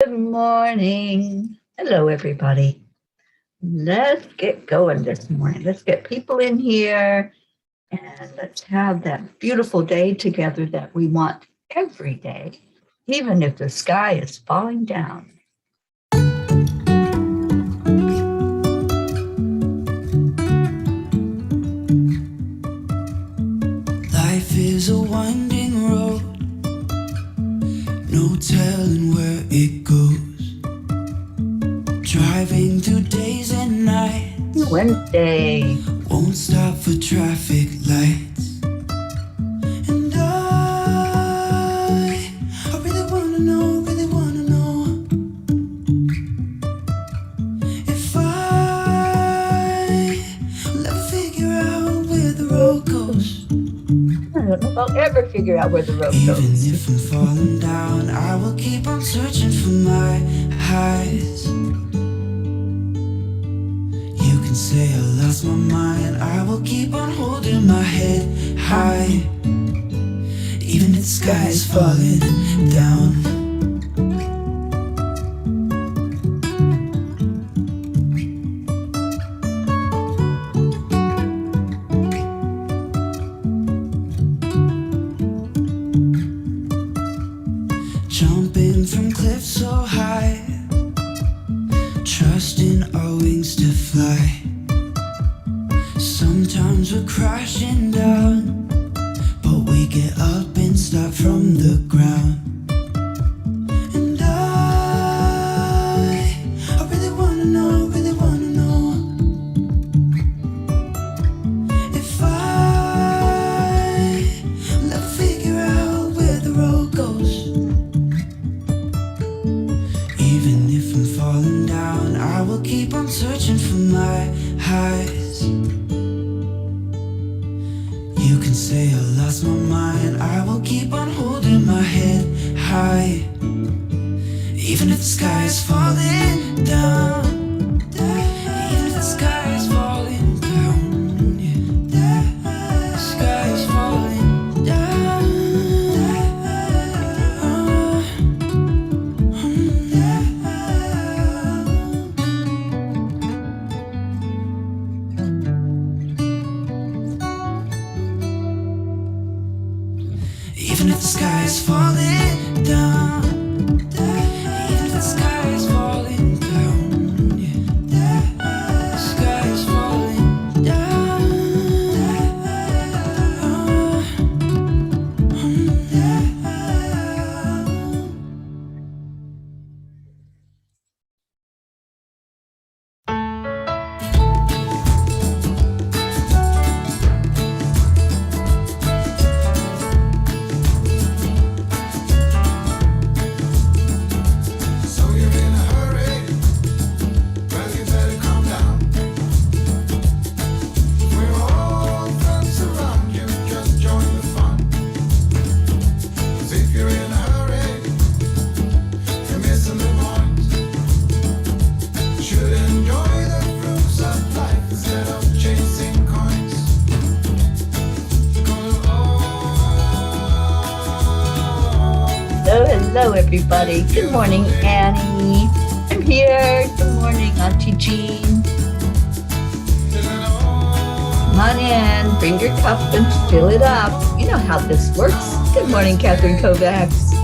Good morning. Hello, everybody. Let's get going this morning. Let's get people in here and let's have that beautiful day together that we want every day, even if the sky is falling down. Life is a winding road, no telling where it goes. Driving through days and nights, Wednesday. won't stop for traffic lights. And I really wanna know if I'll ever figure out where the road goes. I don't know if I'll ever figure out where the road Even goes. if I'm falling down, I will keep on searching for my highs. You can say I lost my mind, I will keep on holding my head high. Even if the sky is falling down. Jumping from cliffs so high, trusting our wings to fly. Sometimes we're crashing down, but we get up and start from the ground. And I really wanna know if I'll ever figure out where the road goes. Even if I'm falling down, I will keep on searching for my highs. You can say I lost my mind, I will keep on holding my head high. Even if the sky is falling down. Even if the sky is falling down, yeah. The sky is falling down. Even if the sky is falling down. Even if the sky is falling down, yeah. The sky is falling down. So you're in a hurry, well you better calm down. We're all friends around you, just join the fun. 'Cause if you're in a hurry, you're missing the point. You should enjoy the fruits of life instead of chasing coins. 'Cause Hello, everybody. Good morning, Annie. I'm here. Good morning, Auntie Jean. Come on in, bring your cup and fill it up. You know how this works. Good morning, Catherine Kovacs.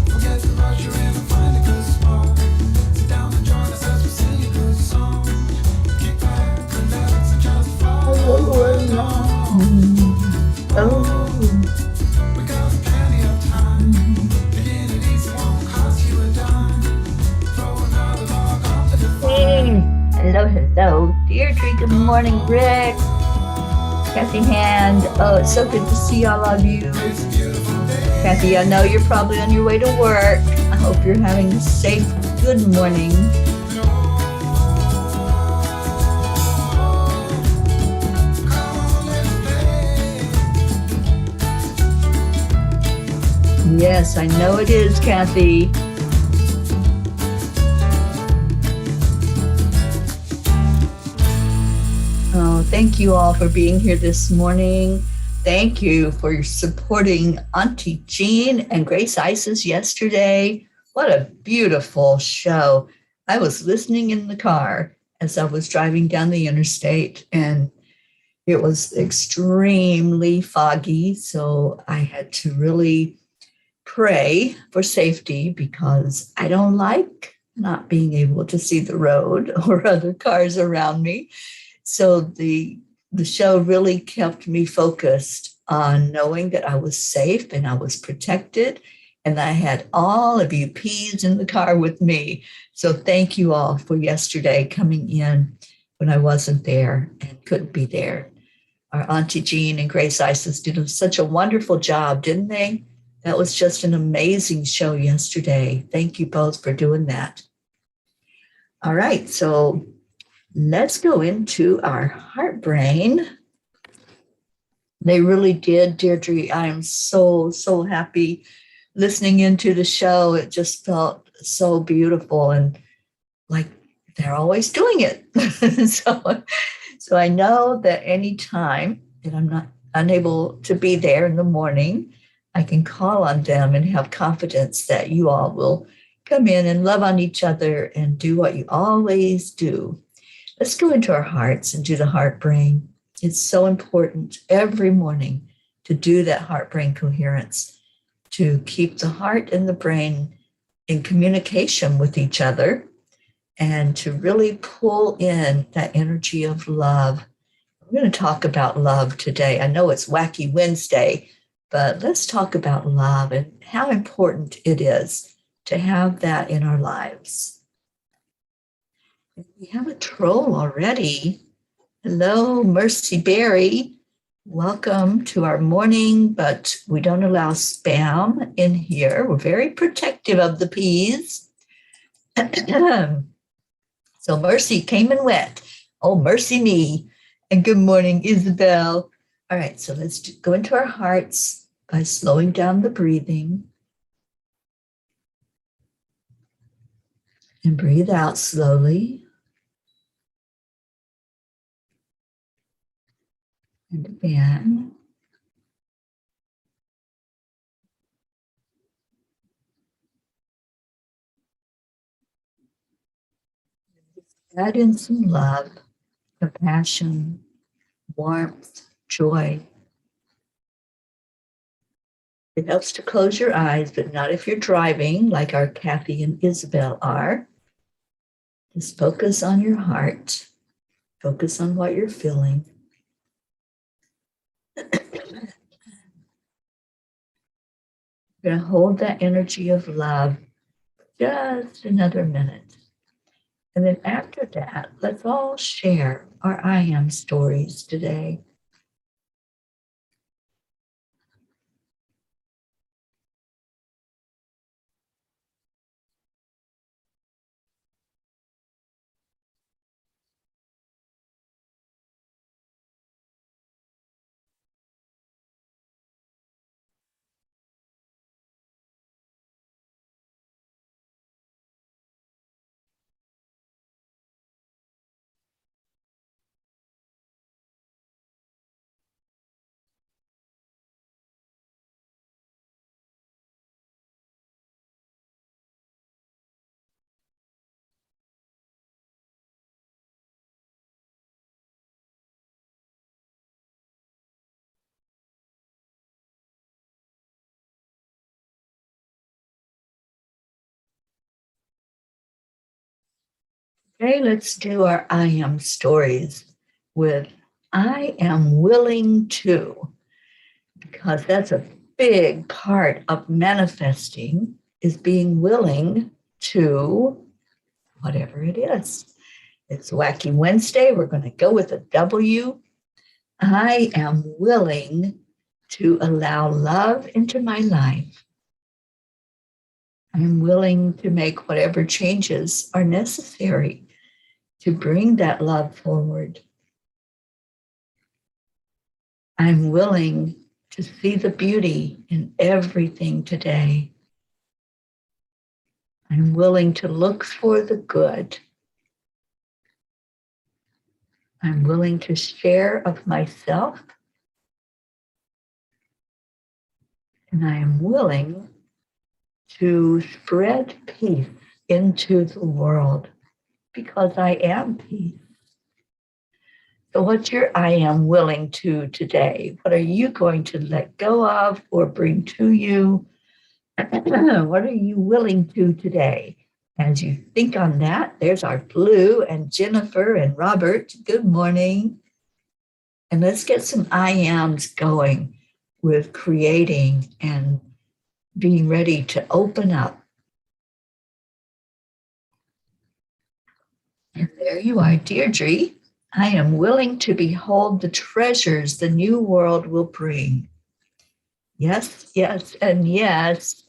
forget to rush you in and find a good spot. Sit down and join us as we sing a good song. Kick back, relax, and just follow along. Oh, We got plenty of time. Beginning easy won't cost you a dime. Throw another log onto the fire. hey. Hello. Deirdre, good morning, Rick. Kathy Hand. Oh, it's so good to see all of you. It's a beautiful day. Kathy, I know you're probably on your way to work. I hope you're having a safe, good morning. Come on, let's play. Yes, I know it is, Kathy. Oh, thank you all for being here this morning. Thank you for supporting Auntie Jean and Grace Isis yesterday. What a beautiful show. I was listening in the car as I was driving down the interstate, and it was extremely foggy. So I had to really pray for safety because I don't like not being able to see the road or other cars around me. So the show really kept me focused on knowing that I was safe and I was protected, and I had all of you P's in the car with me. So thank you all for yesterday coming in when I wasn't there and couldn't be there. Our Auntie Jean and Grace Isis did such a wonderful job, didn't they? That was just an amazing show yesterday. Thank you both for doing that. All right, so let's go into our heart brain. They really did, Deirdre. I am so happy listening into the show. It just felt so beautiful and like they're always doing it. so I know that any time that I'm not unable to be there in the morning, I can call on them and have confidence that you all will come in and love on each other and do what you always do. Let's go into our hearts and do the heart brain. It's so important every morning to do that heart brain coherence, to keep the heart and the brain in communication with each other, and to really pull in that energy of love. We're going to talk about love today. I know it's Wacky Wednesday, but let's talk about love and how important it is to have that in our lives. We have a troll already. Hello, Mercy Berry. Welcome to our morning, but we don't allow spam in here. We're very protective of the peas. So Mercy came and went. Oh, mercy me. And good morning, Isabel. All right, so let's go into our hearts by slowing down the breathing. And breathe out slowly. And again. Add in some love, compassion, warmth, joy. It helps to close your eyes, but not if you're driving, like our Kathy and Isabel are. Just focus on your heart. Focus on what you're feeling. You're going to hold that energy of love just another minute. And then after that, let's all share our I am stories today. Okay, let's do our I am stories with I am willing to, because that's a big part of manifesting is being willing to whatever it is. It's Wacky Wednesday. We're going to go with a W. I am willing to allow love into my life. I'm willing to make whatever changes are necessary to bring that love forward. I'm willing to see the beauty in everything today. I'm willing to look for the good. I'm willing to share of myself. And I am willing to spread peace into the world because I am peace. So what's your I am willing to today? What are you going to let go of or bring to you? What are you willing to today? As you think on that, there's our Blue and Jennifer and Robert. Good morning. And let's get some I ams going with creating and being ready to open up. And there you are, Deirdre. I am willing to behold the treasures the new world will bring. Yes, yes, and yes.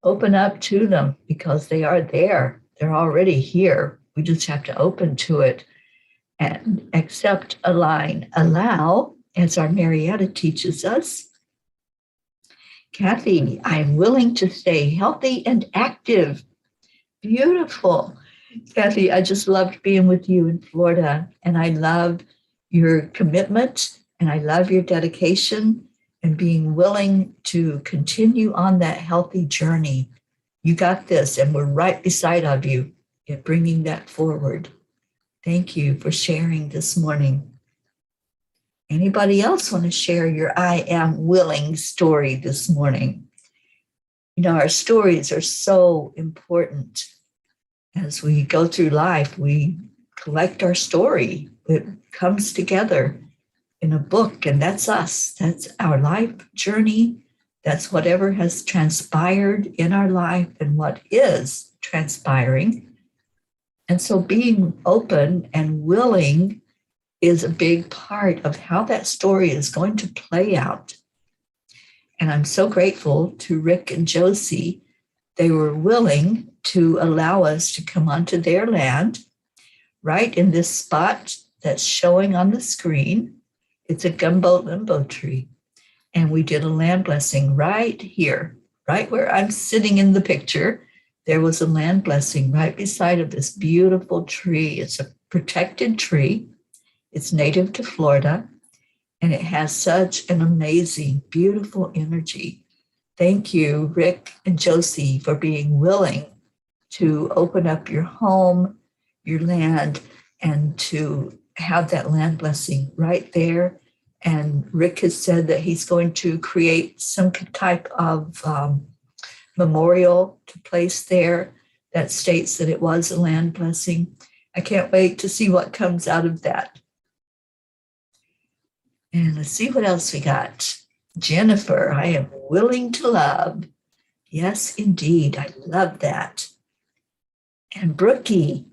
Open up to them because they are there. They're already here. We just have to open to it and accept, align, allow, as our Marietta teaches us. Kathy, I am willing to stay healthy and active. Beautiful. Kathy, I just loved being with you in Florida, and I love your commitment, and I love your dedication and being willing to continue on that healthy journey. You got this, and we're right beside of you in bringing that forward. Thank you for sharing this morning. Anybody else want to share your I am willing story this morning? You know, our stories are so important. As we go through life, we collect our story. It comes together in a book, and that's us. That's our life journey. That's whatever has transpired in our life and what is transpiring. And so being open and willing is a big part of how that story is going to play out. And I'm so grateful to Rick and Josie. They were willing to allow us to come onto their land, right in this spot that's showing on the screen. It's a gumbo limbo tree. And we did a land blessing right here, right where I'm sitting in the picture. There was a land blessing right beside of this beautiful tree. It's a protected tree. It's native to Florida, and it has such an amazing, beautiful energy. Thank you, Rick and Josie, for being willing to open up your home, your land, and to have that land blessing right there. And Rick has said that he's going to create some type of memorial to place there that states that it was a land blessing. I can't wait to see what comes out of that. And let's see what else we got. Jennifer, I am willing to love. Yes, indeed. I love that. And Brookie,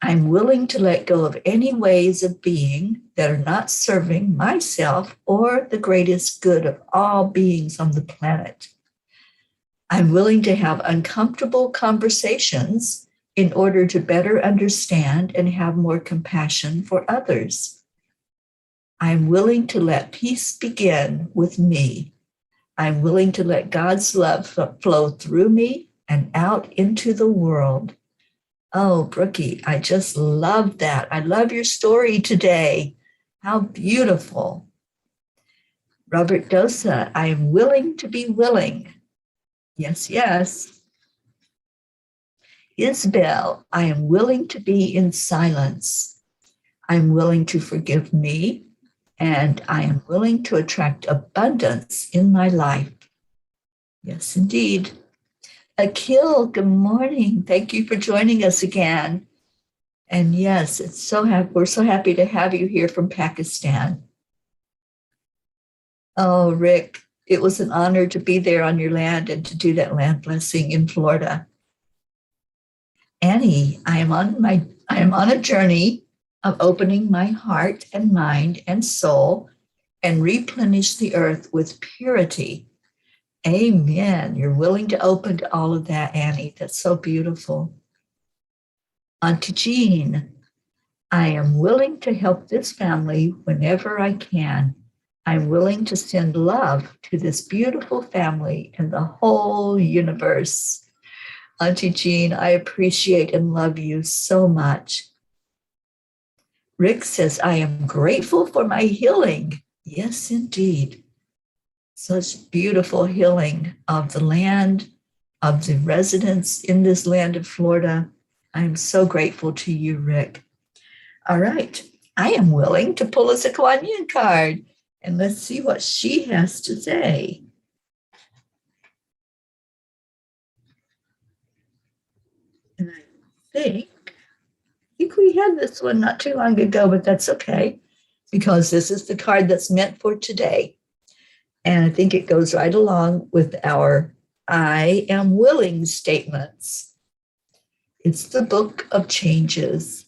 I'm willing to let go of any ways of being that are not serving myself or the greatest good of all beings on the planet. I'm willing to have uncomfortable conversations in order to better understand and have more compassion for others. I'm willing to let peace begin with me. I'm willing to let God's love flow through me and out into the world. Oh, Brookie, I just love that. I love your story today. How beautiful. Robert Dosa, I am willing to be willing. Yes, yes. Isabel, I am willing to be in silence. I'm willing to forgive me, and I am willing to attract abundance in my life. Yes, indeed. Akil, good morning. Thank you for joining us again. And yes, we're so happy to have you here from Pakistan. Oh, Rick, it was an honor to be there on your land and to do that land blessing in Florida. Annie, I am on a journey of opening my heart and mind and soul and replenish the earth with purity. Amen. You're willing to open to all of that, Annie. That's so beautiful. Auntie Jean, I am willing to help this family whenever I can. I'm willing to send love to this beautiful family and the whole universe. Auntie Jean, I appreciate and love you so much. Rick says, I am grateful for my healing. Yes, indeed. Such beautiful healing of the land, of the residents in this land of Florida. I'm so grateful to you, Rick. All right. I am willing to pull us a Kuan Yin card, and let's see what she has to say. And I think we had this one not too long ago, but that's okay, because this is the card that's meant for today. And I think it goes right along with our I am willing statements. It's the book of changes.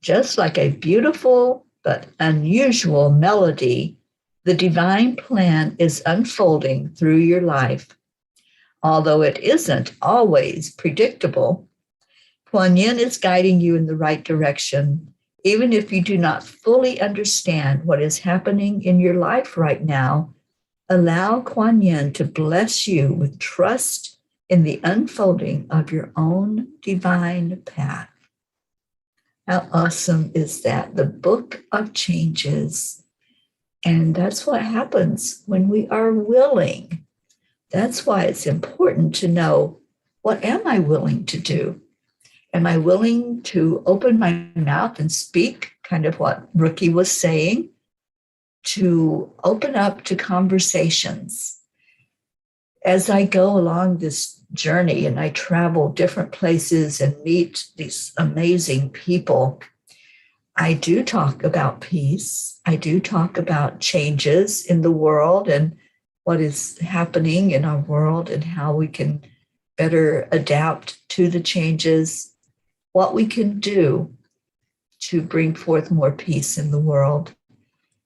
Just like a beautiful but unusual melody, the divine plan is unfolding through your life. Although it isn't always predictable, Kuan Yin is guiding you in the right direction, even if you do not fully understand what is happening in your life right now. Allow Kuan Yin to bless you with trust in the unfolding of your own divine path. How awesome is that? The book of changes. And that's what happens when we are willing. That's why it's important to know, what am I willing to do? Am I willing to open my mouth and speak, kind of what Rookie was saying, to open up to conversations? As I go along this journey and I travel different places and meet these amazing people, I do talk about peace. I do talk about changes in the world and what is happening in our world and how we can better adapt to the changes, what we can do to bring forth more peace in the world.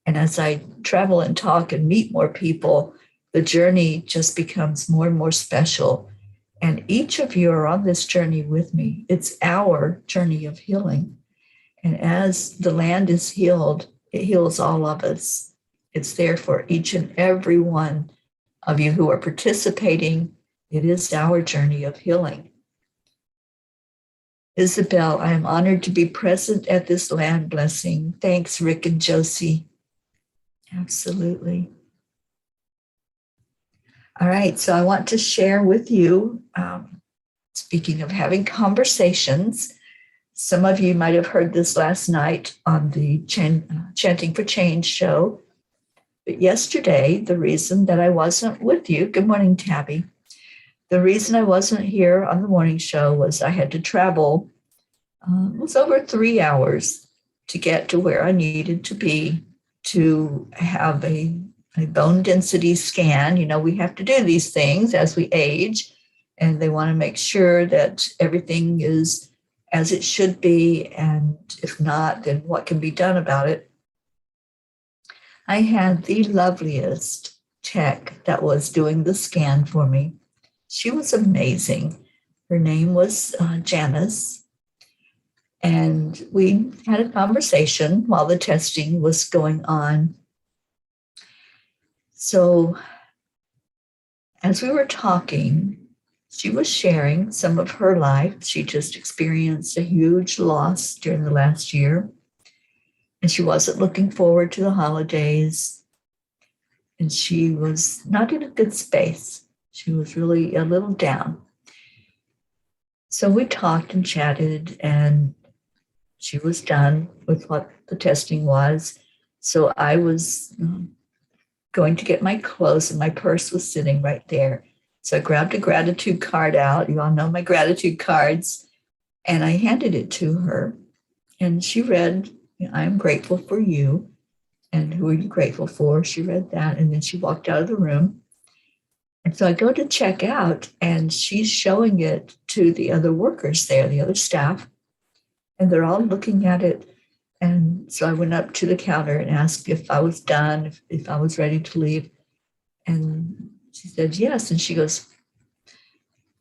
And as I travel and talk and meet more people, the journey just becomes more and more special. And each of you are on this journey with me. It's our journey of healing. And as the land is healed, it heals all of us. It's there for each and every one of you who are participating. It is our journey of healing. Isabel, I am honored to be present at this land blessing. Thanks, Rick and Josie. Absolutely. All right, so I want to share with you, speaking of having conversations, some of you might have heard this last night on the Chanting for Change show. But yesterday, the reason that I wasn't with you, good morning, Tabby. The reason I wasn't here on the morning show was I had to travel. It was over 3 hours to get to where I needed to be to have a bone density scan. You know, we have to do these things as we age, and they want to make sure that everything is as it should be, and if not, then what can be done about it. I had the loveliest tech that was doing the scan for me. She was amazing. Her name was Janice, and we had a conversation while the testing was going on. So as we were talking, she was sharing some of her life. She just experienced a huge loss during the last year, and she wasn't looking forward to the holidays, and she was not in a good space. She was really a little down. So we talked and chatted, and she was done with what the testing was. So I was going to get my clothes, and my purse was sitting right there. So I grabbed a gratitude card out. You all know my gratitude cards. And I handed it to her. And she read, I am grateful for you. And who are you grateful for? She read that. And then she walked out of the room. And so I go to check out, and she's showing it to the other workers there, the other staff. And they're all looking at it. And so I went up to the counter and asked if I was done, if I was ready to leave. And she said, yes. And she goes,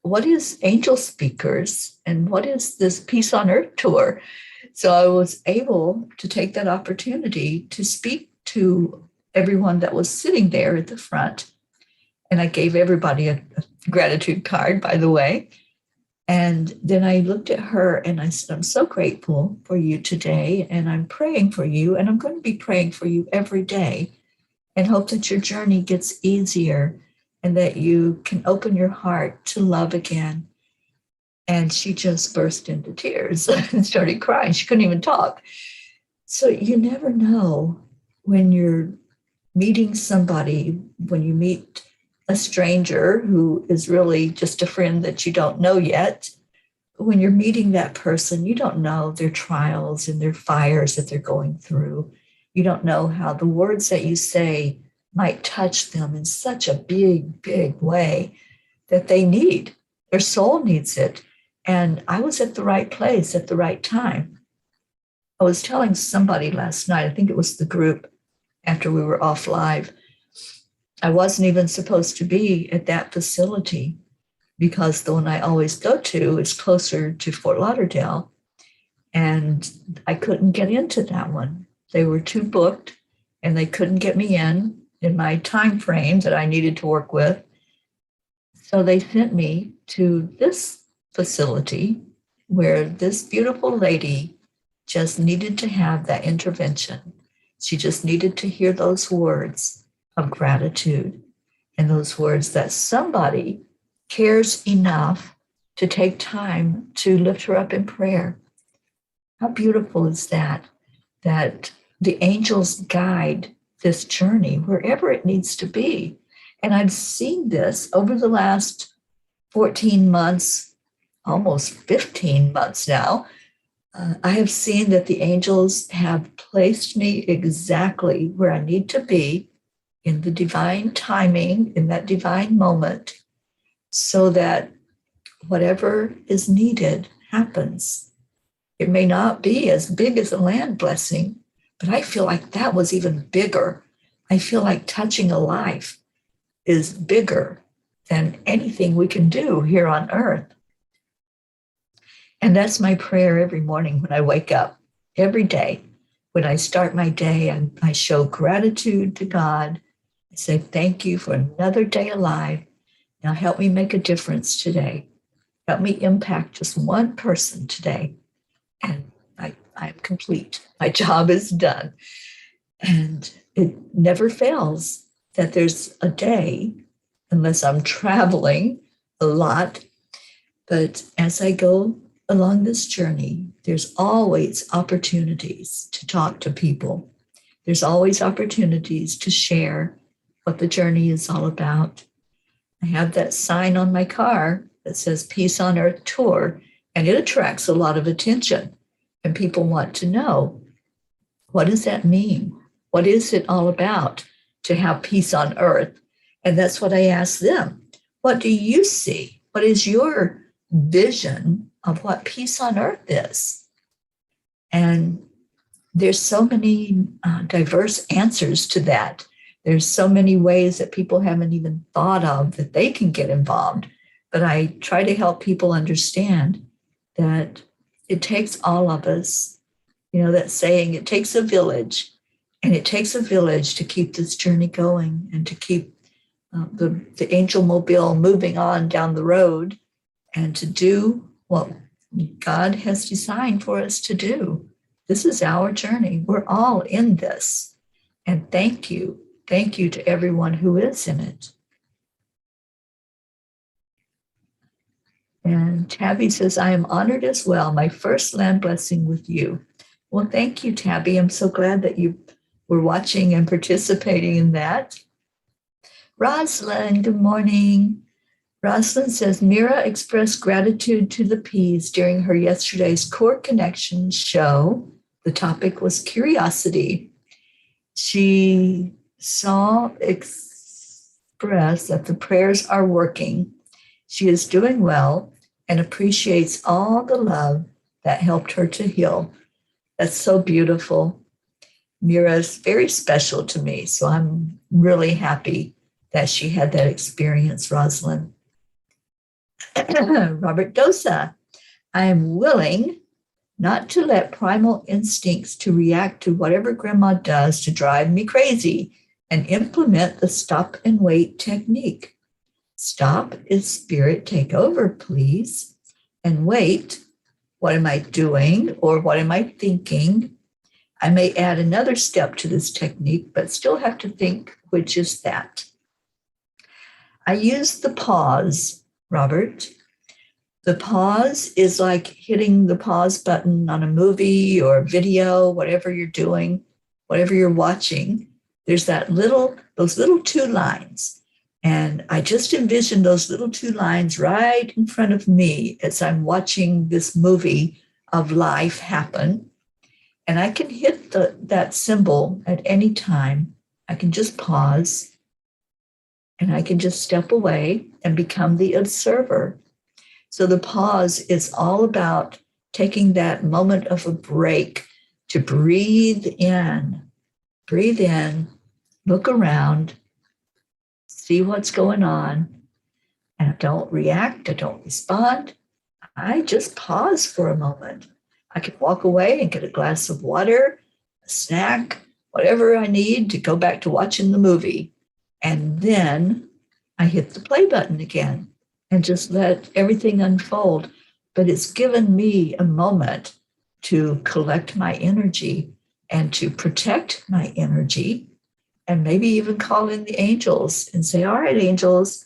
what is Angel Speakers? And what is this Peace on Earth tour? So I was able to take that opportunity to speak to everyone that was sitting there at the front. And I gave everybody a gratitude card, by the way. And then I looked at her and I said, I'm so grateful for you today. And I'm praying for you. And I'm going to be praying for you every day and hope that your journey gets easier and that you can open your heart to love again. And she just burst into tears and started crying. She couldn't even talk. So you never know when you're meeting somebody, when you meet a stranger who is really just a friend that you don't know yet. When you're meeting that person, you don't know their trials and their fires that they're going through. You don't know how the words that you say might touch them in such a big, big way that they need. Their soul needs it. And I was at the right place at the right time. I was telling somebody last night, I think it was the group after we were off live, I wasn't even supposed to be at that facility because the one I always go to is closer to Fort Lauderdale. And I couldn't get into that one. They were too booked and they couldn't get me in my time frame that I needed to work with. So they sent me to this facility where this beautiful lady just needed to have that intervention. She just needed to hear those words of gratitude and those words that somebody cares enough to take time to lift her up in prayer. How beautiful is that? That the angels guide this journey wherever it needs to be. And I've seen this over the last 14 months, almost 15 months now. I have seen that the angels have placed me exactly where I need to be in the divine timing, in that divine moment, so that whatever is needed happens. It may not be as big as a land blessing, but I feel like that was even bigger. I feel like touching a life is bigger than anything we can do here on earth. And that's my prayer every morning when I wake up, every day. When I start my day, I show gratitude to God. I say, thank you for another day alive. Now help me make a difference today. Help me impact just one person today. And I'm complete. My job is done. And it never fails that there's a day, unless I'm traveling a lot. But as I go along this journey, there's always opportunities to talk to people. There's always opportunities to share what the journey is all about. I have that sign on my car that says Peace on Earth Tour, and it attracts a lot of attention. And people want to know, what does that mean? What is it all about to have peace on earth? And that's what I ask them. What do you see? What is your vision of what peace on earth is? And there's so many diverse answers to that. There's so many ways that people haven't even thought of that they can get involved. But I try to help people understand that it takes all of us. You know, that saying, it takes a village, and it takes a village to keep this journey going and to keep the angel mobile moving on down the road and to do what God has designed for us to do. This is our journey. We're all in this. And thank you. Thank you to everyone who is in it. And Tabby says, I am honored as well. My first land blessing with you. Well, thank you, Tabby. I'm so glad that you were watching and participating in that. Rosalind, good morning. Rosalind says, Mira expressed gratitude to the P's during her yesterday's Core Connection show. The topic was curiosity. She express that the prayers are working. She is doing well and appreciates all the love that helped her to heal. That's so beautiful. Mira is very special to me, so I'm really happy that she had that experience, Rosalind. Robert Dosa, I am willing not to let primal instincts to react to whatever grandma does to drive me crazy and implement the stop and wait technique. Stop is spirit take over, please. and wait, what am I doing or what am I thinking? I may add another step to this technique, but still have to think, which is that. I use the pause, Robert. The pause is like hitting the pause button on a movie or video, whatever you're doing, whatever you're watching. There's those little two lines. And I just envision those little two lines right in front of me as I'm watching this movie of life happen. And I can hit that symbol at any time. I can just pause and I can just step away and become the observer. So the pause is all about taking that moment of a break to breathe in, look around, see what's going on, and I don't react, I don't respond. I just pause for a moment. I can walk away and get a glass of water, a snack, whatever I need to go back to watching the movie. And then I hit the play button again and just let everything unfold. But it's given me a moment to collect my energy and to protect my energy, and maybe even call in the angels and say, all right, angels,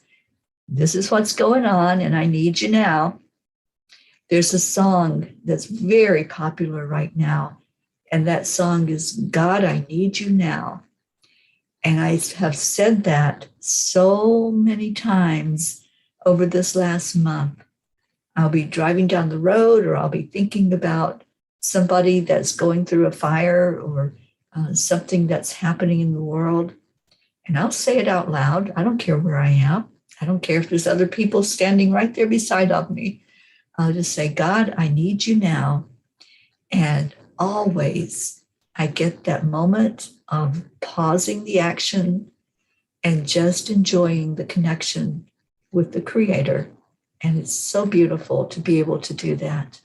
this is what's going on, and I need you now. There's a song that's very popular right now, and that song is God, I Need You Now. And I have said that so many times over this last month. I'll be driving down the road, or I'll be thinking about somebody that's going through a fire or something that's happening in the world. And I'll say it out loud. I don't care where I am. I don't care if there's other people standing right there beside of me. I'll just say, God, I need you now. And always I get that moment of pausing the action and just enjoying the connection with the Creator. And it's so beautiful to be able to do that.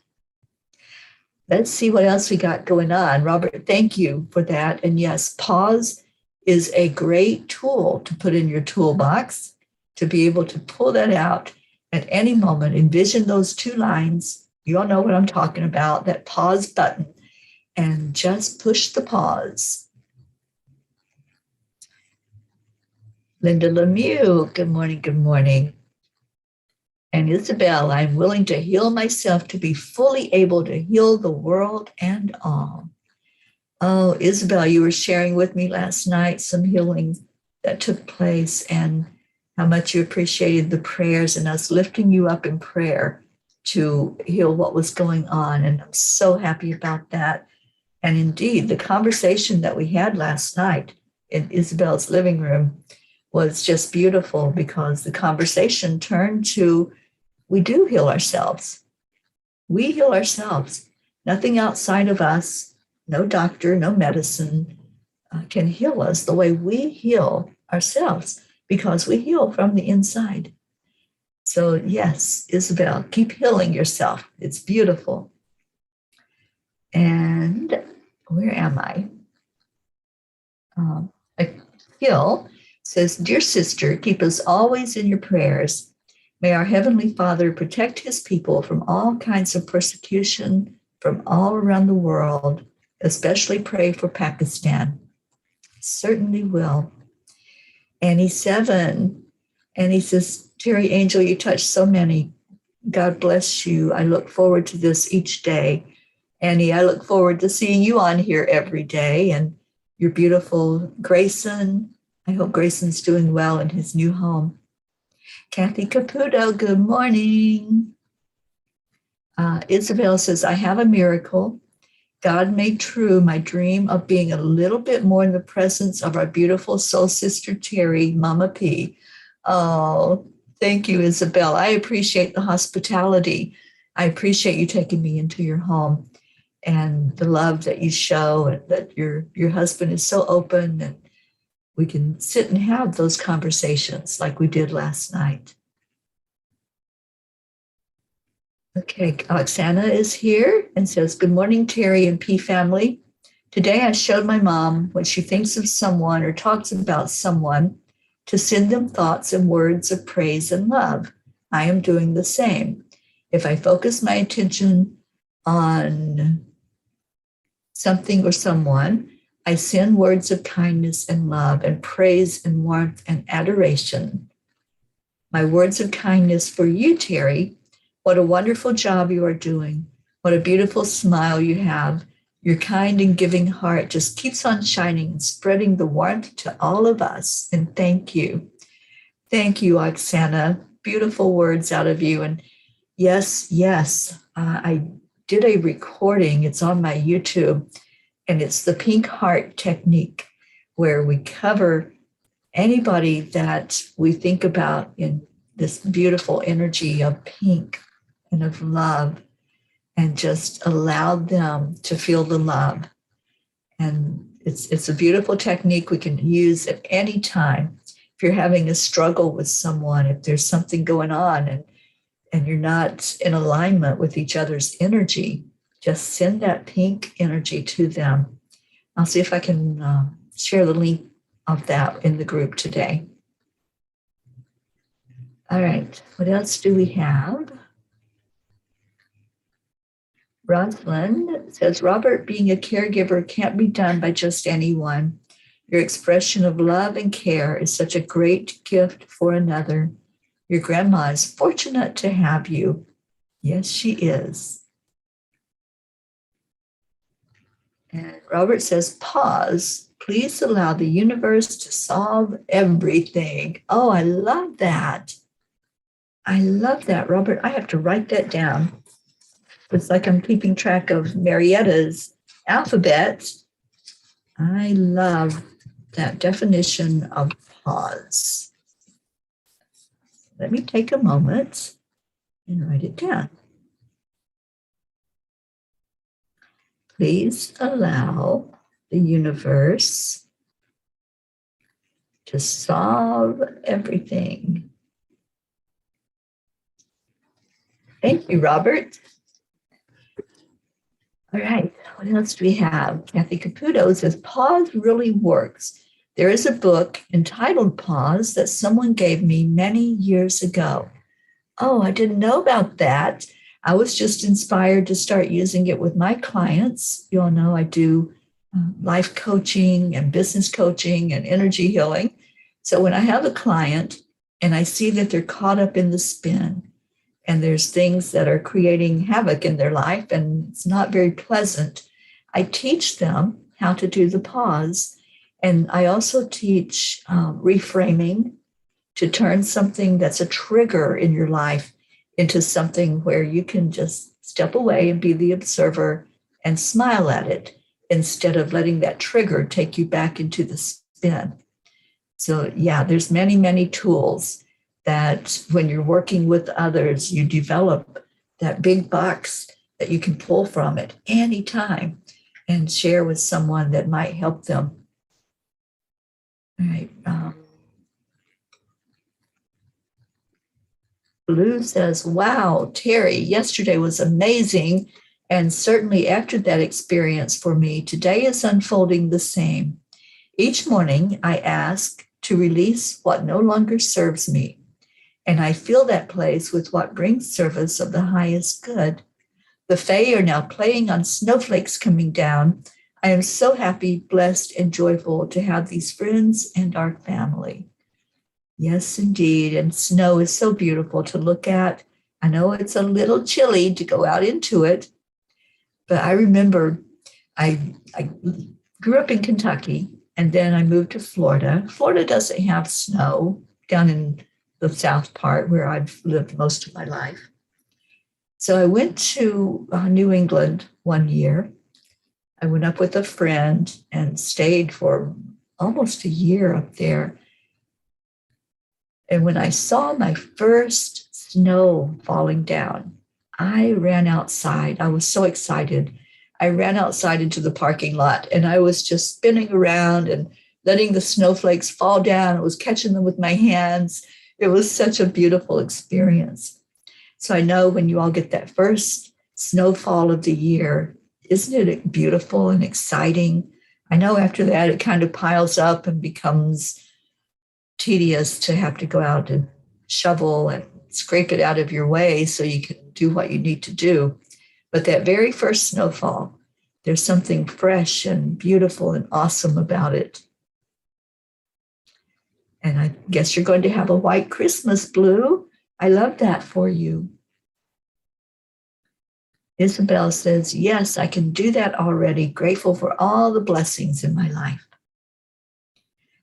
Let's see what else we got going on. Robert, thank you for that. And yes, pause is a great tool to put in your toolbox to be able to pull that out at any moment. Envision those two lines. You all know what I'm talking about, that pause button, and just push the pause. Linda Lemieux, good morning, good morning. And Isabel, I'm willing to heal myself to be fully able to heal the world and all. Oh, Isabel, you were sharing with me last night some healing that took place and how much you appreciated the prayers and us lifting you up in prayer to heal what was going on. And I'm so happy about that. And indeed, the conversation that we had last night in Isabel's living room was just beautiful, because the conversation turned to, we do heal ourselves. We heal ourselves. Nothing outside of us, no doctor, no medicine can heal us the way we heal ourselves, because we heal from the inside. So yes, Isabel, keep healing yourself. It's beautiful. And where am I? Gil says, dear sister, keep us always in your prayers. May our Heavenly Father protect his people from all kinds of persecution from all around the world, especially pray for Pakistan. Certainly will. Annie 7, Annie says, Teri Angel, you touched so many. God bless you. I look forward to this each day. Annie, I look forward to seeing you on here every day, and your beautiful Grayson. I hope Grayson's doing well in his new home. Kathy Caputo, good morning. Isabel says, I have a miracle. God made true my dream of being a little bit more in the presence of our beautiful soul sister, Teri, Mama P. Oh, thank you, Isabel. I appreciate the hospitality. I appreciate you taking me into your home and the love that you show, and that your husband is so open, and we can sit and have those conversations like we did last night. Okay, Oksana is here and says, good morning, Teri and P family. Today I showed my mom when she thinks of someone or talks about someone to send them thoughts and words of praise and love. I am doing the same. If I focus my attention on something or someone, I send words of kindness and love and praise and warmth and adoration. My words of kindness for you, Teri. What a wonderful job you are doing. What a beautiful smile you have. Your kind and giving heart just keeps on shining and spreading the warmth to all of us. And thank you. Thank you, Oksana. Beautiful words out of you. And yes, I did a recording. It's on my YouTube. And it's the pink heart technique, where we cover anybody that we think about in this beautiful energy of pink and of love, and just allow them to feel the love. And it's a beautiful technique we can use at any time. If you're having a struggle with someone, if there's something going on and you're not in alignment with each other's energy, just send that pink energy to them. I'll see if I can share the link of that in the group today. All right, what else do we have? Rosalind says, Robert, being a caregiver can't be done by just anyone. Your expression of love and care is such a great gift for another. Your grandma is fortunate to have you. Yes, she is. And Robert says, pause. Please allow the universe to solve everything. Oh, I love that. I love that, Robert. I have to write that down. It's like I'm keeping track of Marietta's alphabet. I love that definition of pause. Let me take a moment and write it down. Please allow the universe to solve everything. Thank you, Robert. All right, what else do we have? Kathy Caputo says, pause really works. There is a book entitled Pause that someone gave me many years ago. Oh, I didn't know about that. I was just inspired to start using it with my clients. You all know I do life coaching and business coaching and energy healing. So when I have a client and I see that they're caught up in the spin and there's things that are creating havoc in their life and it's not very pleasant, I teach them how to do the pause. And I also teach reframing, to turn something that's a trigger in your life into something where you can just step away and be the observer and smile at it instead of letting that trigger take you back into the spin. So yeah, there's many, many tools that when you're working with others, you develop that big box that you can pull from at any time and share with someone that might help them. All right. Blue says, wow, Teri, yesterday was amazing. And certainly after that experience for me, today is unfolding the same. Each morning, I ask to release what no longer serves me. And I fill that place with what brings service of the highest good. The Fae are now playing on snowflakes coming down. I am so happy, blessed, and joyful to have these friends and our family. Yes, indeed. And snow is so beautiful to look at. I know it's a little chilly to go out into it, but I remember I grew up in Kentucky and then I moved to Florida. Florida doesn't have snow down in the south part where I've lived most of my life. So I went to New England one year. I went up with a friend and stayed for almost a year up there. And when I saw my first snow falling down, I ran outside. I was so excited. I ran outside into the parking lot and I was just spinning around and letting the snowflakes fall down. I was catching them with my hands. It was such a beautiful experience. So I know when you all get that first snowfall of the year, isn't it beautiful and exciting? I know after that, it kind of piles up and becomes tedious to have to go out and shovel and scrape it out of your way so you can do what you need to do. But that very first snowfall, there's something fresh and beautiful and awesome about it. And I guess you're going to have a white Christmas, Blue. I love that for you. Isabel says, yes, I can do that already. Grateful for all the blessings in my life.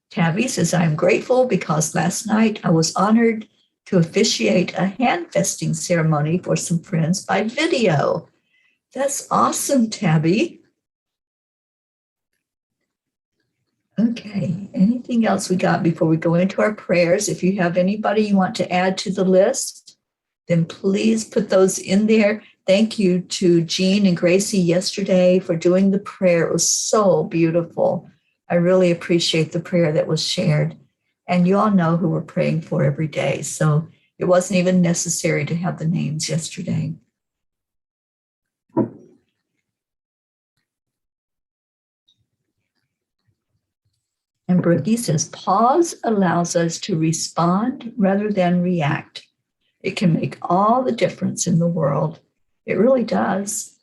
Tabby says, I'm grateful because last night I was honored to officiate a hand festing ceremony for some friends by video. That's awesome, Tabby. Okay, anything else we got before we go into our prayers? If you have anybody you want to add to the list, then please put those in there. Thank you to Jean and Gracie yesterday for doing the prayer. It was so beautiful. I really appreciate the prayer that was shared. And you all know who we're praying for every day. So it wasn't even necessary to have the names yesterday. And Brookie says, pause allows us to respond rather than react. It can make all the difference in the world. It really does.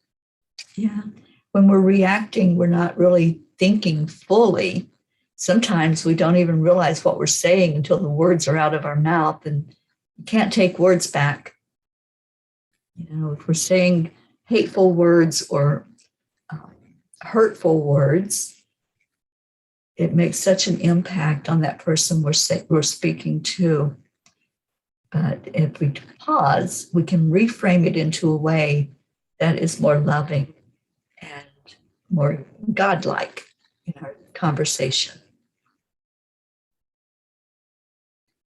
Yeah. When we're reacting, we're not really thinking fully. Sometimes we don't even realize what we're saying until the words are out of our mouth, and you can't take words back. You know, if we're saying hateful words or hurtful words, it makes such an impact on that person we're speaking to. But if we pause, we can reframe it into a way that is more loving and more godlike in our conversation.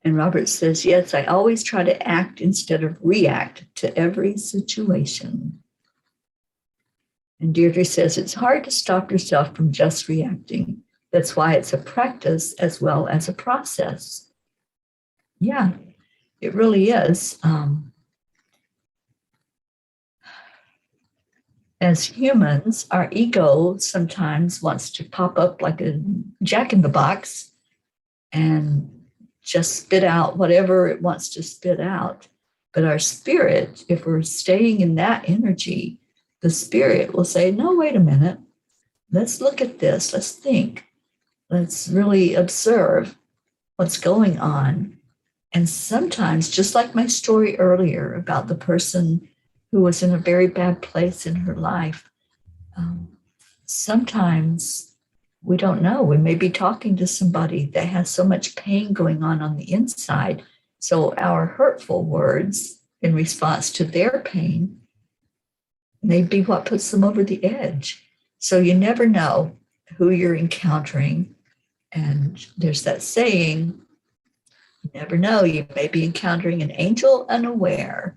And Robert says, yes, I always try to act instead of react to every situation. And Deirdre says, it's hard to stop yourself from just reacting. That's why it's a practice as well as a process. Yeah, it really is. As humans, our ego sometimes wants to pop up like a jack-in-the-box and just spit out whatever it wants to spit out. But our spirit, if we're staying in that energy, the spirit will say, no, wait a minute. Let's look at this. Let's think. Let's really observe what's going on. And sometimes, just like my story earlier about the person who was in a very bad place in her life, sometimes we don't know. We may be talking to somebody that has so much pain going on the inside. So our hurtful words in response to their pain may be what puts them over the edge. So you never know who you're encountering. And there's that saying, you never know, you may be encountering an angel unaware.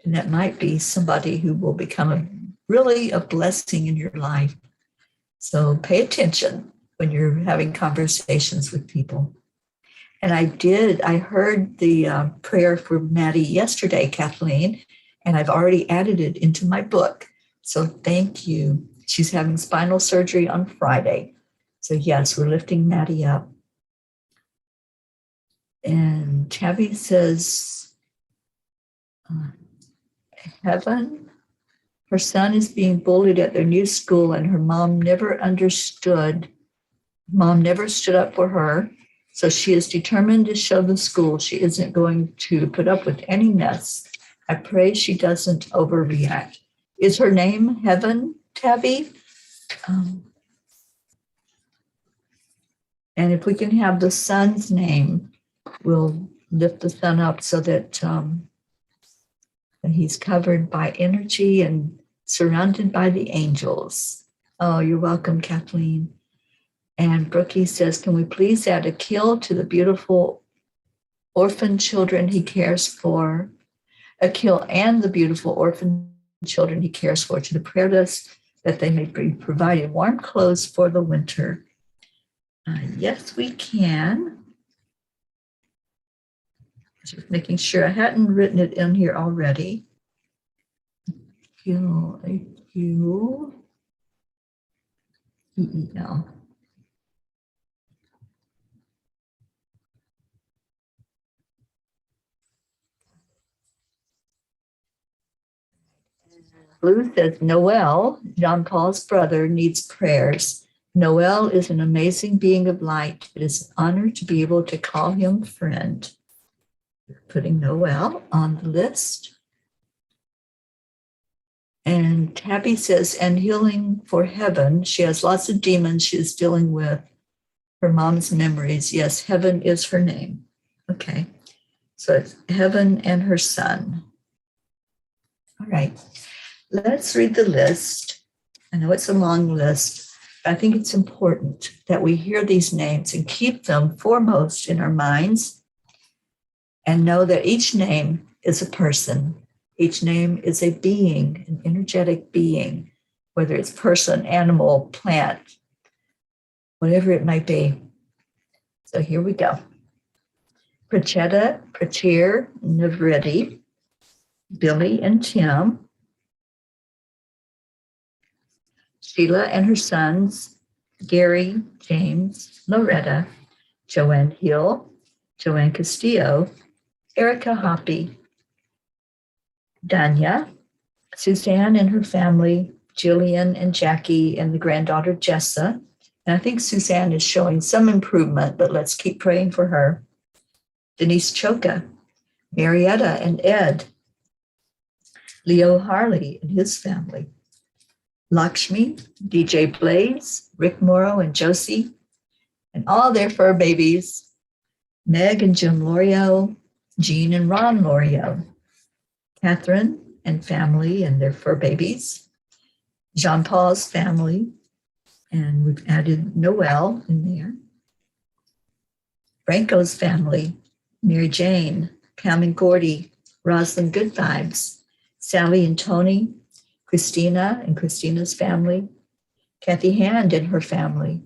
And that might be somebody who will become really a blessing in your life. So pay attention when you're having conversations with people. And I heard the prayer for Maddie yesterday, Kathleen, and I've already added it into my book. So thank you. She's having spinal surgery on Friday. So yes, we're lifting Maddie up. And Tabby says, Heaven, her son is being bullied at their new school and her mom never stood up for her. So she is determined to show the school she isn't going to put up with any mess. I pray she doesn't overreact. Is her name Heaven, Tabby? And if we can have the son's name, we'll lift the son up so that he's covered by energy and surrounded by the angels. Oh, you're welcome, Kathleen. And Brookie says, can we please add a kill to the beautiful orphan children he cares for? A kill and the beautiful orphan children he cares for to the prayer list that they may be provided warm clothes for the winter. Yes, we can. Just making sure I hadn't written it in here already. Q-A-Q-E-E-L. Blue says, Noel, John Paul's brother, needs prayers. Noel is an amazing being of light. It is an honor to be able to call him friend. Putting Noel on the list. And Tabby says, and healing for heaven. She has lots of demons she is dealing with. Her mom's memories. Yes, heaven is her name. Okay. So it's heaven and her son. All right. Let's read the list. I know it's a long list, but I think it's important that we hear these names and keep them foremost in our minds and know that each name is a person. Each name is a being, an energetic being, whether it's person, animal, plant, whatever it might be. So here we go. Prachetta, Prachir, Navredi, Billy and Tim, Sheila and her sons, Gary, James, Loretta, Joanne Hill, Joanne Castillo, Erica Hoppy, Danya, Suzanne and her family, Jillian and Jackie, and the granddaughter Jessa. And I think Suzanne is showing some improvement, but let's keep praying for her. Denise Choka, Marietta and Ed, Leo Harley and his family, Lakshmi, DJ Blaze, Rick Morrow and Josie, and all their fur babies, Meg and Jim Lorio, Jean and Ron Lorio, Catherine and family and their fur babies, Jean Paul's family, and we've added Noel in there, Franco's family, Mary Jane, Pam and Gordy, Rosalind Good Vibes, Sally and Tony, Christina and Christina's family, Kathy Hand and her family,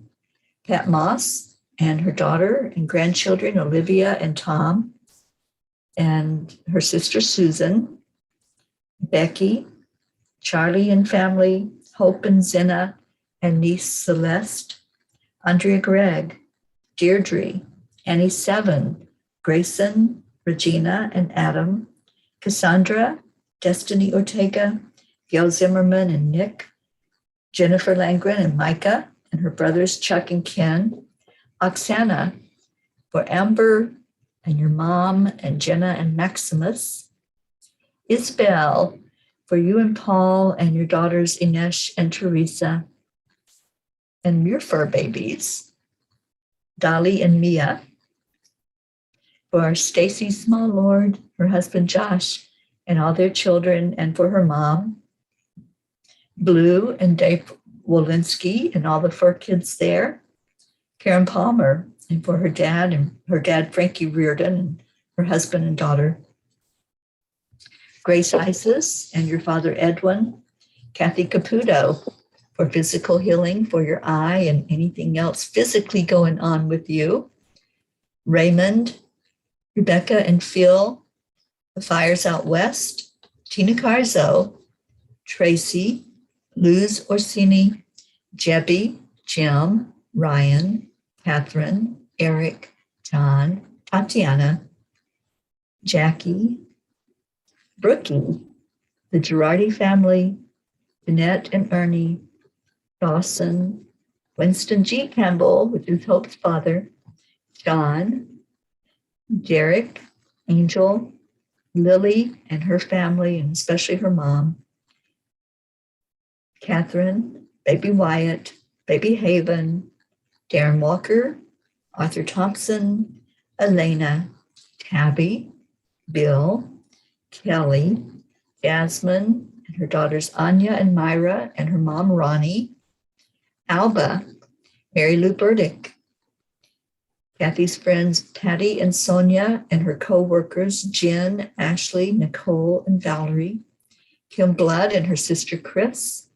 Pat Moss and her daughter and grandchildren, Olivia and Tom, and her sister Susan, Becky, Charlie and family, Hope and Zena, and niece Celeste, Andrea Gregg, Deirdre, Annie Seven, Grayson, Regina and Adam, Cassandra, Destiny Ortega, Gail Zimmerman and Nick, Jennifer Langren and Micah, and her brothers Chuck and Ken, Oksana, for Amber and your mom and Jenna and Maximus, Isabel, for you and Paul and your daughters Inesh and Teresa, and your fur babies, Dolly and Mia, for Stacy Small Lord, her husband Josh, and all their children, and for her mom, Blue and Dave Wolinski, and all the fur kids there, Karen Palmer, and for her dad and her dad Frankie Reardon, and her husband and daughter, Grace Isis and your father Edwin, Kathy Caputo, for physical healing for your eye and anything else physically going on with you, Raymond, Rebecca and Phil, the fires out west, Tina Carzo, Tracy, Luz Orsini, Jebby, Jim, Ryan, Catherine, Eric, John, Tatiana, Jackie, Brookie, the Girardi family, Jeanette and Ernie, Dawson, Winston G. Campbell, which is Hope's father, John, Derek, Angel, Lily and her family, and especially her mom, Catherine, baby Wyatt, baby Haven, Darren Walker, Arthur Thompson, Elena, Tabby, Bill, Kelly, Jasmine, and her daughters Anya and Myra, and her mom Ronnie, Alba, Mary Lou Burdick, Kathy's friends Patty and Sonia, and her co-workers Jen, Ashley, Nicole, and Valerie, Kim Blood and her sister Chris,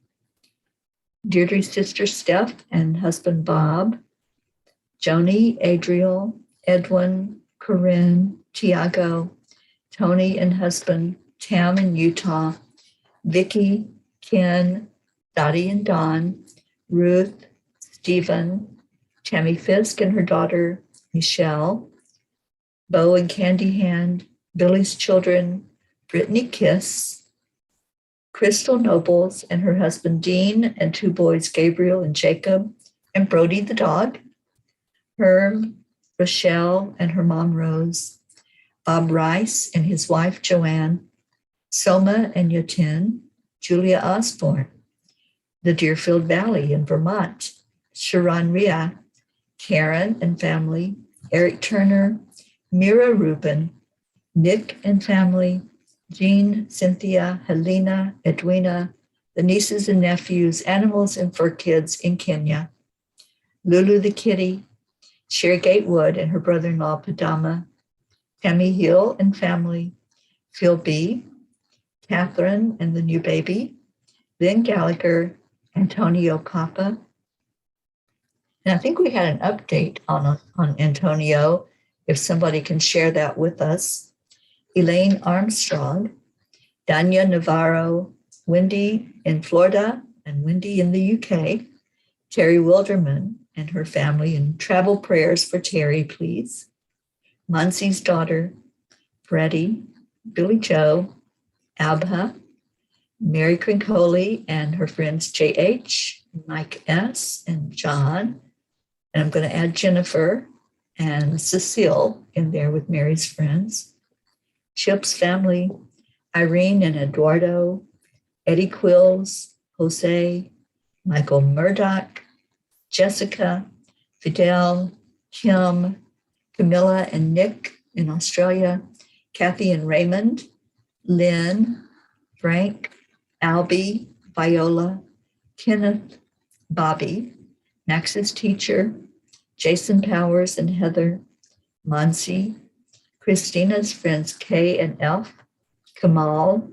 Deirdre's sister Steph and husband Bob, Joni, Adriel, Edwin, Corinne, Tiago, Tony and husband Tam in Utah, Vicky, Ken, Dottie and Dawn, Ruth, Stephen, Tammy Fisk and her daughter Michelle, Bo and Candy Hand, Billy's children, Brittany Kiss, Crystal Nobles and her husband Dean, and 2 boys, Gabriel and Jacob, and Brody the dog, Herb, Rochelle and her mom Rose, Bob Rice and his wife Joanne, Soma and Yatin, Julia Osborne, the Deerfield Valley in Vermont, Sharon Ria, Karen and family, Eric Turner, Mira Rubin, Nick and family, Jean, Cynthia, Helena, Edwina, the nieces and nephews, animals and fur kids in Kenya, Lulu the kitty, Sherry Gatewood and her brother-in-law Padama, Tammy Hill and family, Phil B., Catherine and the new baby, Lynn Gallagher, Antonio Cuppa. And I think we had an update on Antonio, if somebody can share that with us. Elaine Armstrong, Danya Navarro, Wendy in Florida and Wendy in the UK, Terry Wilderman and her family, and travel prayers for Terry, please. Munsey's daughter, Freddie, Billy Joe, Abha, Mary Crincoli and her friends J.H., Mike S., and John. And I'm going to add Jennifer and Cecile in there with Mary's friends. Chip's family, Irene and Eduardo, Eddie Quills, Jose, Michael Murdoch, Jessica, Fidel, Kim, Camilla and Nick in Australia, Kathy and Raymond, Lynn, Frank, Albie, Viola, Kenneth, Bobby, Max's teacher, Jason Powers and Heather, Monsi, Christina's friends K and F, Kamal,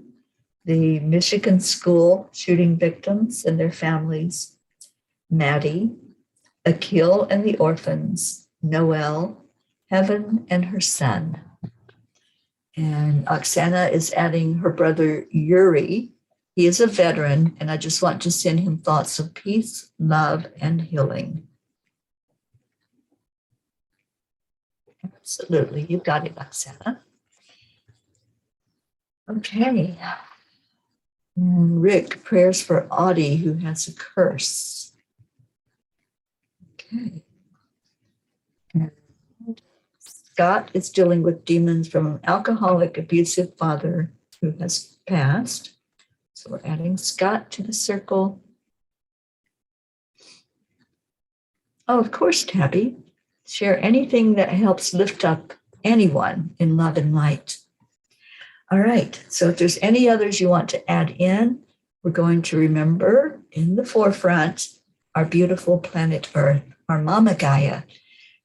the Michigan school shooting victims and their families, Maddie, Akil and the orphans, Noel, Heaven and her son. And Oksana is adding her brother Yuri. He is a veteran, and I just want to send him thoughts of peace, love, and healing. Absolutely, you got it, Oksana. Okay. And Rick, prayers for Audie, who has a curse. Okay. And Scott is dealing with demons from an alcoholic, abusive father who has passed. So we're adding Scott to the circle. Oh, of course, Tabby. Share anything that helps lift up anyone in love and light. All right, so if there's any others you want to add in, we're going to remember in the forefront our beautiful planet Earth, our Mama Gaia,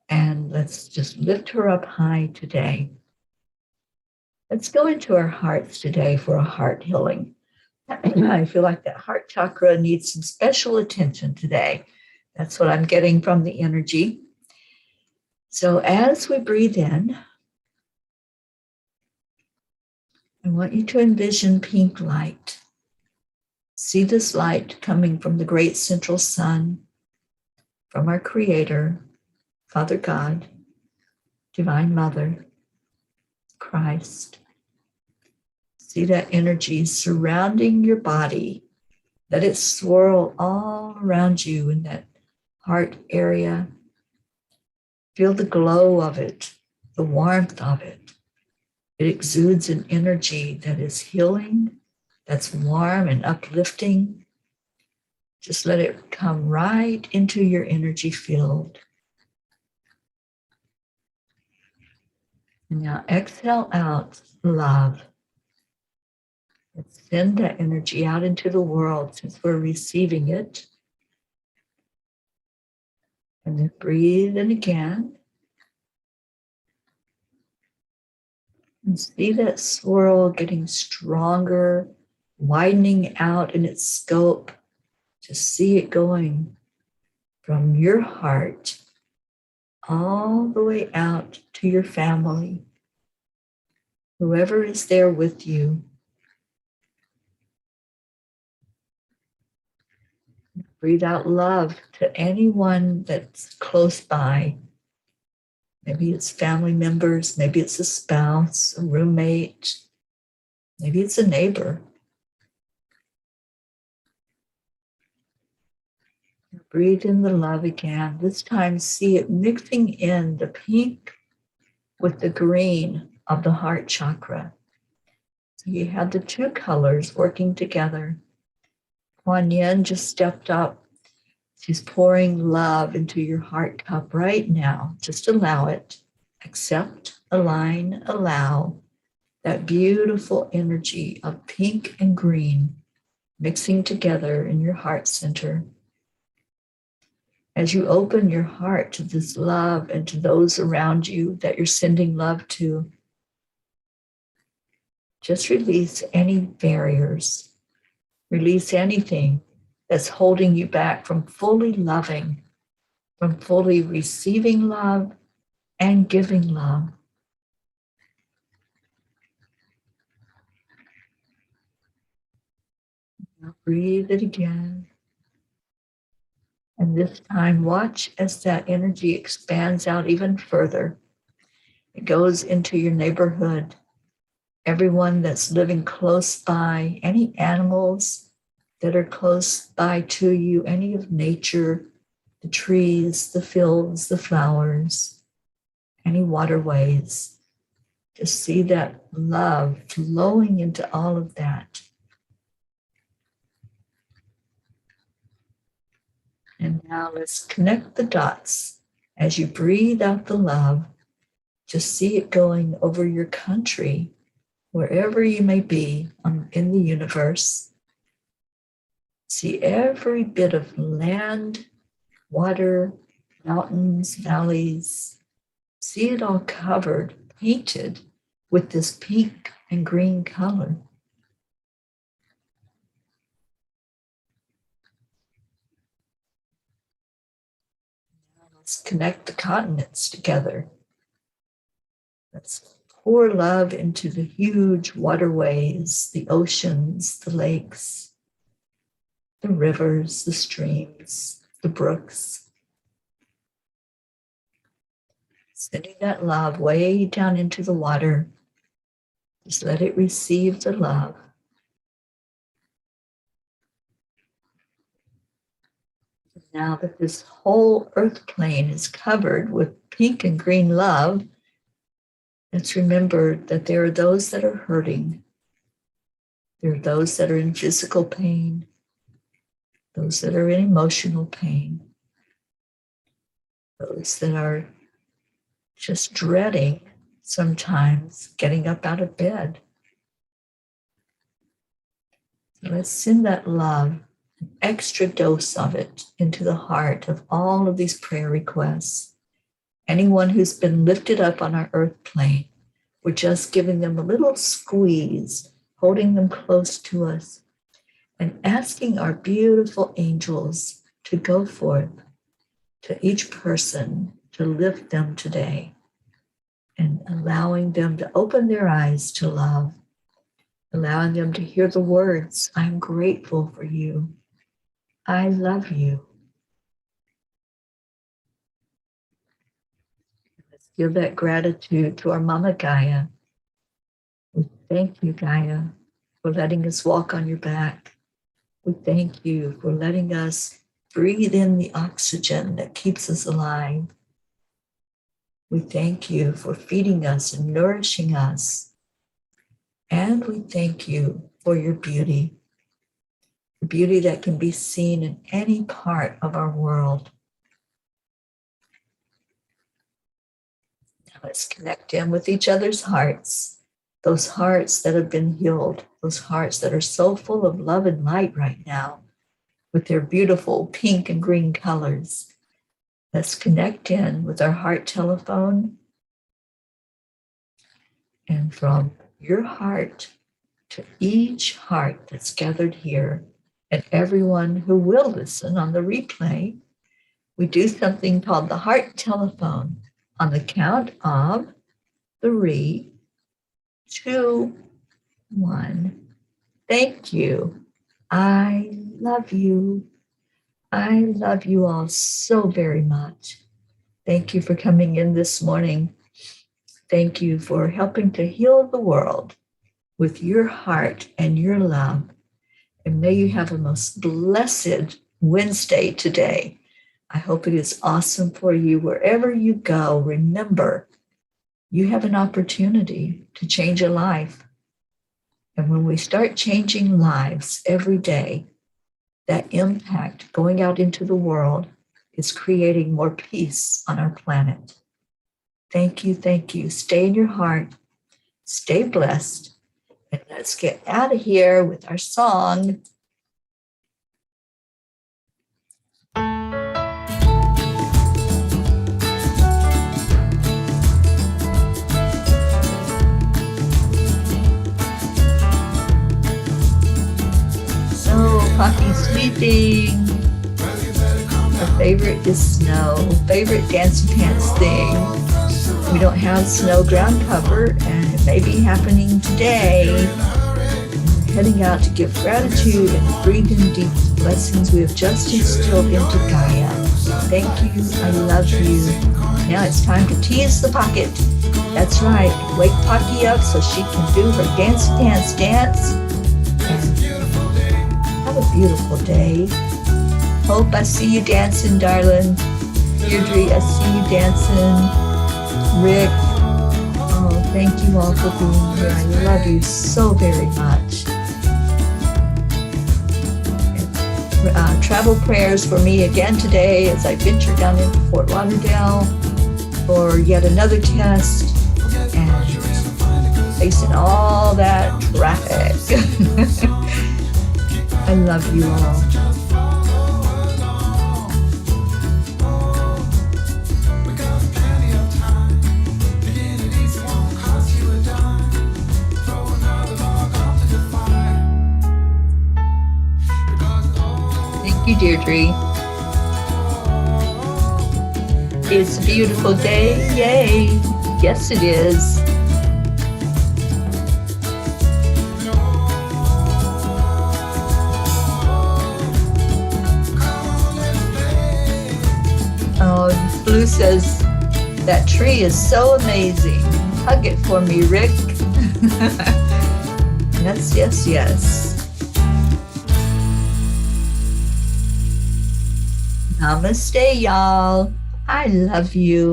and let's just lift her up high today. Let's go into our hearts today for a heart healing. I feel like that heart chakra needs some special attention today. That's what I'm getting from the energy. So as we breathe in, I want you to envision pink light. See this light coming from the great central sun, from our Creator, Father God, Divine Mother, Christ. See that energy surrounding your body. Let it swirl all around you in that heart area. Feel the glow of it, the warmth of it. It exudes an energy that is healing, that's warm and uplifting. Just let it come right into your energy field. And now exhale out love. Let's send that energy out into the world since we're receiving it. And then breathe in again. And see that swirl getting stronger, widening out in its scope. Just see it going from your heart all the way out to your family, whoever is there with you. Breathe out love to anyone that's close by. Maybe it's family members, maybe it's a spouse, a roommate, maybe it's a neighbor. Breathe in the love again. This time, see it mixing in the pink with the green of the heart chakra. So you have the two colors working together. Kuan Yin just stepped up. She's pouring love into your heart cup right now. Just allow it. Accept, align, allow that beautiful energy of pink and green mixing together in your heart center. As you open your heart to this love and to those around you that you're sending love to, just release any barriers. Release anything that's holding you back from fully loving, from fully receiving love and giving love. Now breathe it again. And this time, watch as that energy expands out even further. It goes into your neighborhood, everyone that's living close by, any animals that are close by to you, any of nature, the trees, the fields, the flowers, any waterways. Just see that love flowing into all of that. And now let's connect the dots. As you breathe out the love, just see it going over your country, wherever you may be in the universe. See every bit of land, water, mountains, valleys. See it all covered, painted with this pink and green color. Let's connect the continents together. Let's pour love into the huge waterways, the oceans, the lakes, the rivers, the streams, the brooks. Sending that love way down into the water. Just let it receive the love. Now that this whole earth plane is covered with pink and green love, let's remember that there are those that are hurting. There are those that are in physical pain, those that are in emotional pain, those that are just dreading sometimes getting up out of bed. So let's send that love, an extra dose of it, into the heart of all of these prayer requests. Anyone who's been lifted up on our earth plane, we're just giving them a little squeeze, holding them close to us, and asking our beautiful angels to go forth to each person to lift them today, and allowing them to open their eyes to love, allowing them to hear the words, I'm grateful for you. I love you. Let's give that gratitude to our Mama Gaia. We thank you, Gaia, for letting us walk on your back. We thank you for letting us breathe in the oxygen that keeps us alive. We thank you for feeding us and nourishing us. And we thank you for your beauty, the beauty that can be seen in any part of our world. Now let's connect in with each other's hearts, those hearts that have been healed, those hearts that are so full of love and light right now, with their beautiful pink and green colors. Let's connect in with our heart telephone. And from your heart to each heart that's gathered here, and everyone who will listen on the replay, we do something called the heart telephone on the count of 3, 2, 1. Thank you. I love you. I love you all so very much. Thank you for coming in this morning. Thank you for helping to heal the world with your heart and your love. And may you have a most blessed Wednesday today. I hope it is awesome for you wherever you go. Remember, you have an opportunity to change a life. And when we start changing lives every day, that impact going out into the world is creating more peace on our planet. Thank you, thank you. Stay in your heart, stay blessed, and let's get out of here with our song. Poppy's sleeping. Her favorite is snow. Favorite dancing pants thing. We don't have snow ground cover, and it may be happening today. We're heading out to give gratitude and breathe in deep blessings we have just instilled into Gaia. Thank you. I love you. Now it's time to tease the pocket. That's right. Wake Pocky up so she can do her dance, dance, dance. Have a beautiful day. Hope I see you dancing, darling. Deirdre, I see you dancing. Rick, oh, thank you all for being here. I love you so very much. Travel prayers for me again today as I venture down into Fort Lauderdale for yet another test and facing all that traffic. I love you all. Thank you, Deirdre. It's a beautiful day. Yay. Yes, it is. Oh, Blue says, that tree is so amazing. Hug it for me, Rick. Yes, yes, yes. Namaste, y'all. I love you.